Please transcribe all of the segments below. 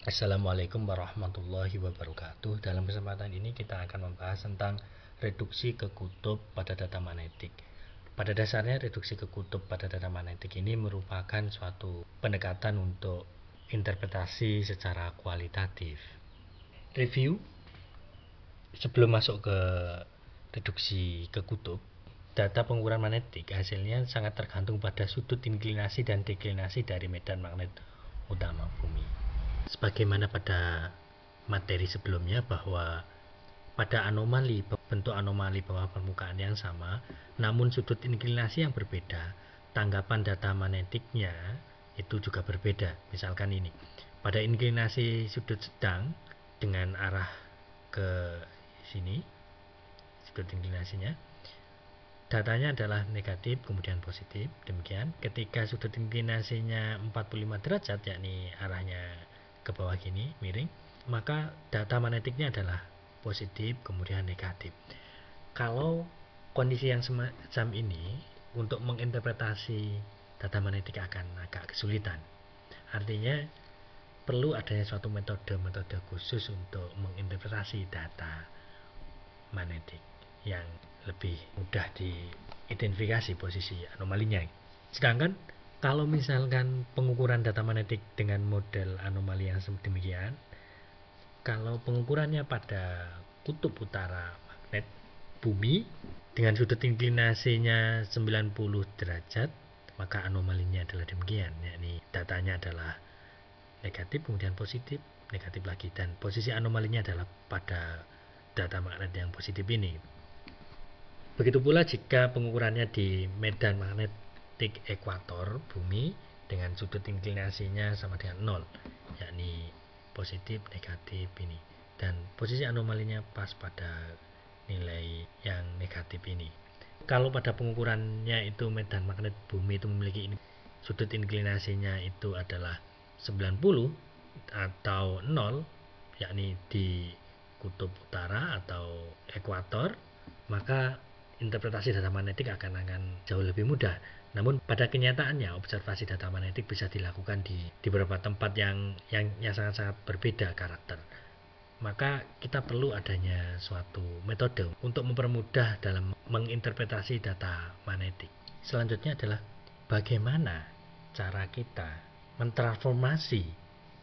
Assalamualaikum warahmatullahi wabarakatuh. Dalam kesempatan ini kita akan membahas tentang reduksi ke kutub pada data magnetik. Pada dasarnya reduksi ke kutub pada data magnetik ini merupakan suatu pendekatan untuk interpretasi secara kualitatif. Review sebelum masuk ke reduksi ke kutub, data pengukuran magnetik hasilnya sangat tergantung pada sudut inklinasi dan deklinasi dari medan magnet utama bumi. Sebagaimana pada materi sebelumnya bahwa pada bentuk anomali bawah permukaan yang sama, namun sudut inklinasi yang berbeda, tanggapan data magnetiknya itu juga berbeda. Misalkan ini, pada inklinasi sudut sedang dengan arah ke sini, sudut inklinasinya, datanya adalah negatif kemudian positif. Demikian ketika sudut inklinasinya 45 derajat, yakni arahnya ke bawah gini miring, maka data magnetiknya adalah positif kemudian negatif. Kalau kondisi yang semacam ini, untuk menginterpretasi data magnetik akan agak kesulitan. Artinya perlu adanya suatu metode khusus untuk menginterpretasi data magnetik yang lebih mudah diidentifikasi posisi anomalinya. Sedangkan kalau misalkan pengukuran data magnetik dengan model anomali yang demikian, kalau pengukurannya pada kutub utara magnet bumi dengan sudut inklinasinya 90 derajat, maka anomalinya adalah demikian, yakni datanya adalah negatif kemudian positif, negatif lagi, dan posisi anomalinya adalah pada data magnet yang positif ini. Begitu pula jika pengukurannya di medan magnetik ekuator bumi dengan sudut inklinasinya sama dengan 0, yakni positif negatif ini, dan posisi anomalinya pas pada nilai yang negatif ini. Kalau pada pengukurannya itu medan magnet bumi itu memiliki sudut inklinasinya itu adalah 90 atau 0, yakni di kutub utara atau ekuator, maka interpretasi data magnetik akan jauh lebih mudah. Namun pada kenyataannya observasi data magnetik bisa dilakukan di beberapa tempat yang sangat-sangat berbeda karakter. Maka kita perlu adanya suatu metode untuk mempermudah dalam menginterpretasi data magnetik. Selanjutnya adalah bagaimana cara kita mentransformasi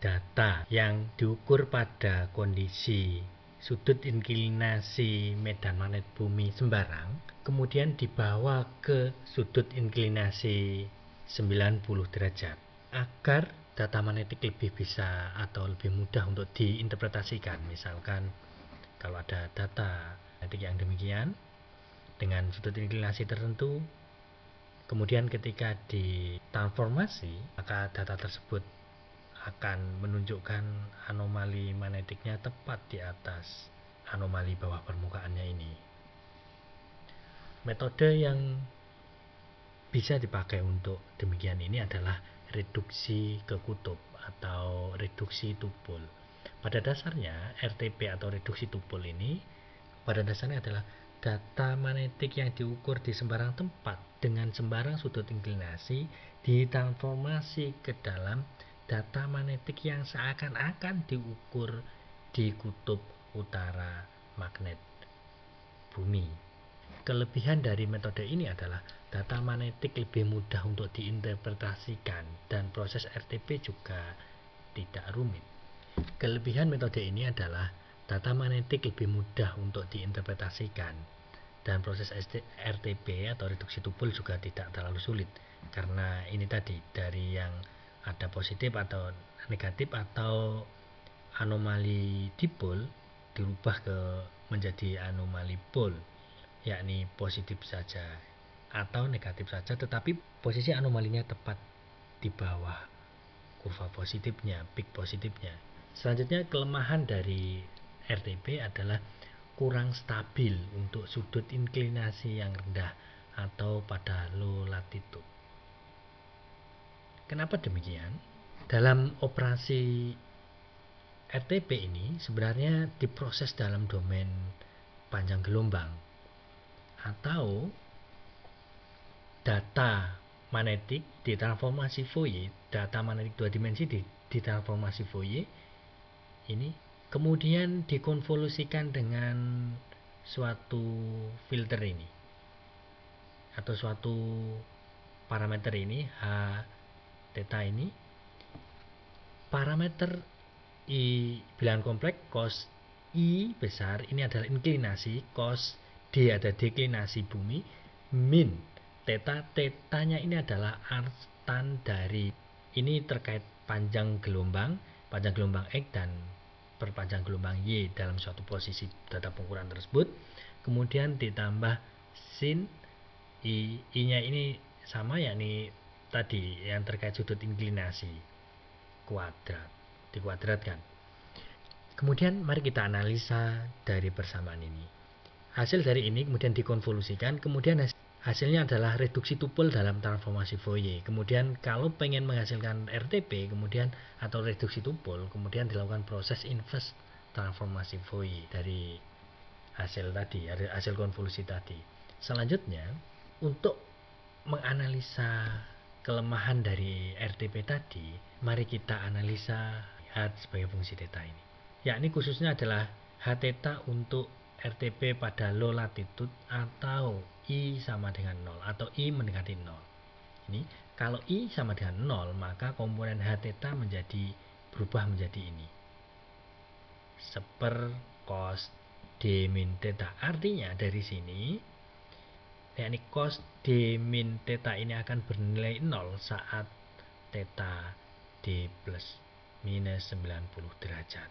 data yang diukur pada kondisi sudut inklinasi medan magnet bumi sembarang, kemudian dibawa ke sudut inklinasi 90 derajat agar data magnetik lebih bisa atau lebih mudah untuk diinterpretasikan. Misalkan kalau ada data magnetik yang demikian dengan sudut inklinasi tertentu, kemudian ketika ditransformasi, maka data tersebut akan menunjukkan anomali magnetiknya tepat di atas anomali bawah permukaannya ini. Metode yang bisa dipakai untuk demikian ini adalah reduksi ke kutub atau reduksi tupul. Pada dasarnya RTP atau reduksi tupul ini pada dasarnya adalah data magnetik yang diukur di sembarang tempat dengan sembarang sudut inklinasi ditransformasi ke dalam data magnetik yang seakan-akan diukur di kutub utara magnet bumi. Kelebihan dari metode ini adalah data magnetik lebih mudah untuk diinterpretasikan dan proses RTP juga tidak rumit. Kelebihan metode ini adalah data magnetik lebih mudah untuk diinterpretasikan dan proses RTP atau reduksi tupul juga tidak terlalu sulit, karena ini tadi dari yang ada positif atau negatif atau anomali dipol dirubah menjadi anomali pol, yakni positif saja atau negatif saja, tetapi posisi anomalinya tepat di bawah kurva positifnya, peak positifnya. Selanjutnya, kelemahan dari RTP adalah kurang stabil untuk sudut inklinasi yang rendah atau pada low latitude. Kenapa demikian? Dalam operasi RTP ini sebenarnya diproses dalam domain panjang gelombang atau data magnetik ditransformasi Fourier, data magnetik 2 dimensi ditransformasi Fourier ini, kemudian dikonvolusikan dengan suatu filter ini atau suatu parameter ini, H theta ini. Parameter I bilangan kompleks cos I besar ini adalah inklinasi, cos D ada deklinasi bumi, min theta, tetanya ini adalah artan dari, ini terkait panjang gelombang X dan perpanjang gelombang Y dalam suatu posisi data pengukuran tersebut. Kemudian ditambah sin I nya ini sama, yakni tadi yang terkait sudut inklinasi kuadrat, dikuadratkan. Kemudian mari kita analisa dari persamaan ini. Hasil dari ini kemudian dikonvolusikan, kemudian hasilnya adalah reduksi tupel dalam transformasi Fourier. Kemudian kalau pengen menghasilkan RTP kemudian atau reduksi tupel, kemudian dilakukan proses inverse transformasi Fourier dari hasil tadi, hasil konvolusi tadi. Selanjutnya, untuk menganalisa kelemahan dari RTP tadi, mari kita analisa H sebagai fungsi theta ini. Yakni khususnya adalah H theta untuk RTP pada low latitude atau I sama dengan 0 atau I mendekati 0. Ini kalau I sama dengan 0, maka komponen H theta berubah menjadi ini. Seper cos D min theta. Artinya dari sini yakni cos D min theta ini akan bernilai 0 saat theta D plus minus 90 derajat.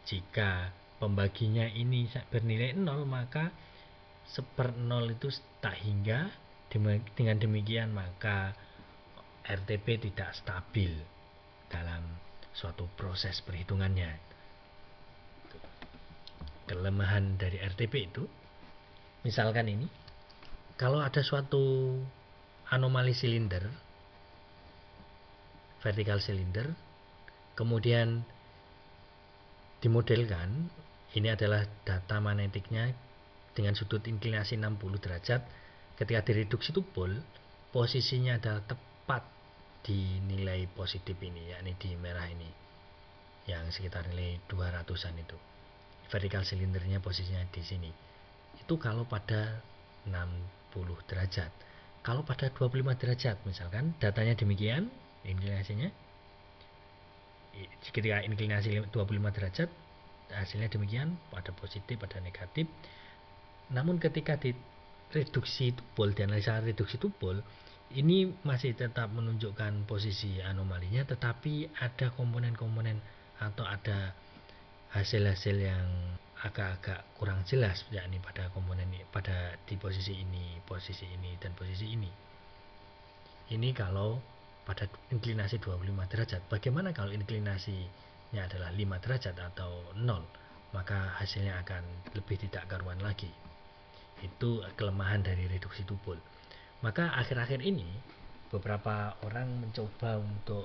Jika pembaginya ini bernilai 0, maka seper 0 itu tak hingga. Dengan demikian maka RTP tidak stabil dalam suatu proses perhitungannya. Kelemahan dari RTP itu, misalkan ini, kalau ada suatu anomali silinder, vertikal silinder, kemudian dimodelkan, ini adalah data magnetiknya dengan sudut inklinasi 60 derajat. Ketika direduksi tupel, posisinya adalah tepat di nilai positif ini, yakni di merah ini, yang sekitar nilai 200-an itu. Vertikal silindernya posisinya di sini. Itu kalau pada 60 derajat. Kalau pada 25 derajat misalkan datanya demikian, inklinasinya, ketika inklinasi 25 derajat hasilnya demikian, ada positif, ada negatif. Namun ketika reduksi tupel, dianalisa reduksi tupel, ini masih tetap menunjukkan posisi anomalinya, tetapi ada komponen-komponen atau ada hasil-hasil yang agak-agak kurang jelas, yakni pada komponen ini, pada di posisi ini, dan posisi ini. Ini kalau pada inklinasi 25 derajat. Bagaimana kalau inklinasinya adalah 5 derajat atau 0? Maka hasilnya akan lebih tidak karuan lagi. Itu kelemahan dari reduksi tupel. Maka akhir-akhir ini beberapa orang mencoba untuk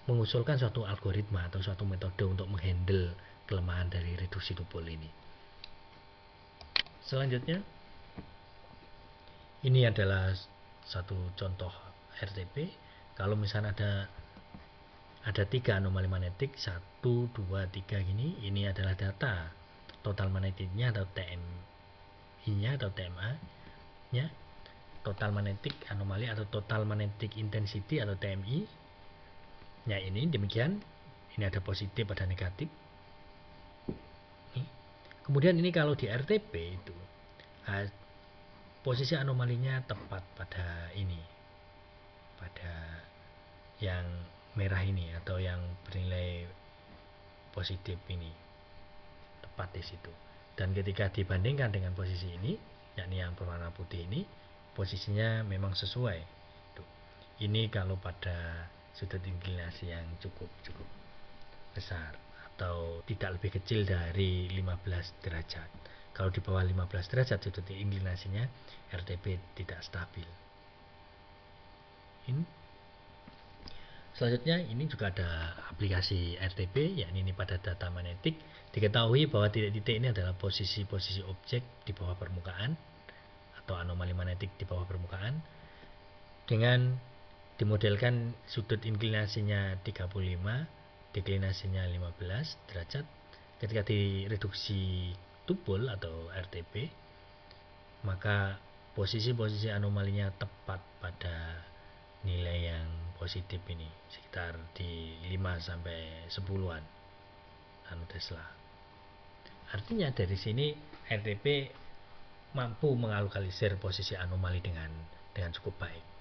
mengusulkan suatu algoritma atau suatu metode untuk menghandle kelemahan dari reduksi tupel ini. Selanjutnya, ini adalah satu contoh RTP. Kalau misalnya ada 3 anomali magnetik, 1, 2, 3 gini, ini adalah data total magnetiknya atau TMI-nya atau TMA-nya, total magnetic anomali atau total magnetic intensity atau TMI. Ya, ini demikian. Ini ada positif, ada negatif. Kemudian ini kalau di RTP itu posisi anomalinya tepat pada ini, pada yang merah ini atau yang bernilai positif ini, tepat di situ. Dan ketika dibandingkan dengan posisi ini, yakni yang berwarna putih ini, posisinya memang sesuai. Ini kalau pada sudut inklinasi yang cukup besar atau tidak lebih kecil dari 15 derajat. Kalau di bawah 15 derajat sudut inklinasinya, RTP tidak stabil. Selanjutnya ini juga ada aplikasi RTP, yakni ini pada data magnetik. Diketahui bahwa titik-titik ini adalah posisi-posisi objek di bawah permukaan atau anomali magnetik di bawah permukaan. Dengan Dimodelkan sudut inklinasinya 35, deklinasinya 15 derajat. Ketika direduksi tupul atau RTP, maka posisi-posisi anomalinya tepat pada nilai yang positif ini, sekitar di 5 sampai 10-an nanotesla. Artinya dari sini RTP mampu mengalokalisir posisi anomali dengan cukup baik.